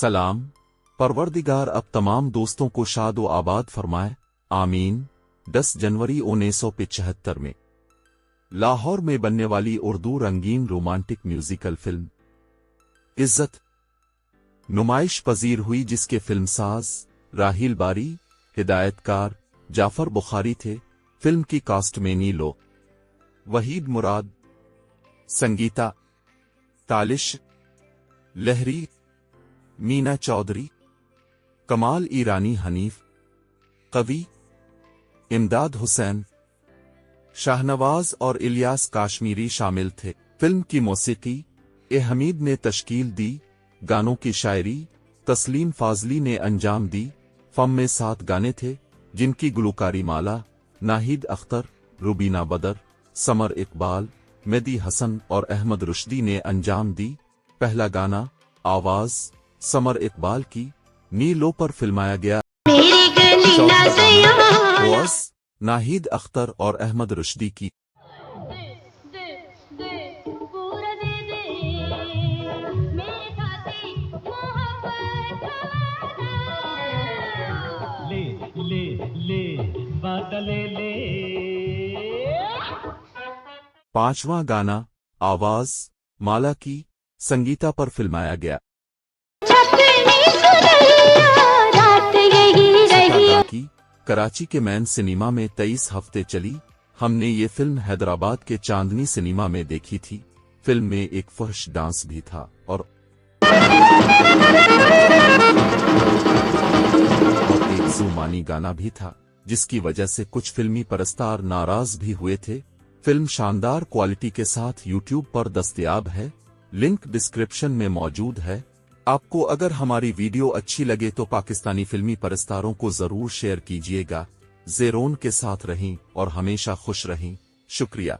सलाम। परवरदिगार अब तमाम दोस्तों को शाद व आबाद फरमाए, आमीन। 10 जनवरी 1975 में लाहौर में बनने वाली उर्दू रंगीन रोमांटिक म्यूजिकल फिल्म इज्जत नुमाइश पजीर हुई, जिसके फिल्मसाज राहिल बारी, हिदायतकार जाफर बुखारी थे। फिल्म की कास्ट में नीलो, वहीद मुराद, संगीता, तालिश, लहरी, मीना चौधरी, कमाल ईरानी, हनीफ, कवि, इमदाद हुसैन, शाहनवाज और इलियास काश्मीरी शामिल थे। फिल्म की मौसीकी ए हमीद ने तश्कील दी। गानों की शायरी तस्लीम फाजली ने अंजाम दी। फिल्म में 7 गाने थे, जिनकी गुलकारी माला नाहिद अख्तर, रुबीना बदर, समर इकबाल, मेदी हसन और अहमद रुश्दी ने अंजाम दी। पहला गाना आवाज समर इकबाल की नीलो पर फिल्माया गया। आवाज नाहिद अख्तर और अहमद रुश्दी की। पांचवां गाना आवाज माला की संगीता पर फिल्माया गया। की कराची के मैन सिनेमा में 23 हफ्ते चली। हमने ये फिल्म हैदराबाद के चांदनी सिनेमा में देखी थी। फिल्म में एक फहश डांस भी था और एक जुमानी गाना भी था, जिसकी वजह से कुछ फिल्मी परस्तार नाराज भी हुए थे। फिल्म शानदार क्वालिटी के साथ YouTube पर दस्तयाब है। लिंक डिस्क्रिप्शन में मौजूद है। आपको अगर हमारी वीडियो अच्छी लगे तो पाकिस्तानी फिल्मी परस्तारों को जरूर शेयर कीजिएगा। ज़ेरोन के साथ रहें और हमेशा खुश रहें। शुक्रिया।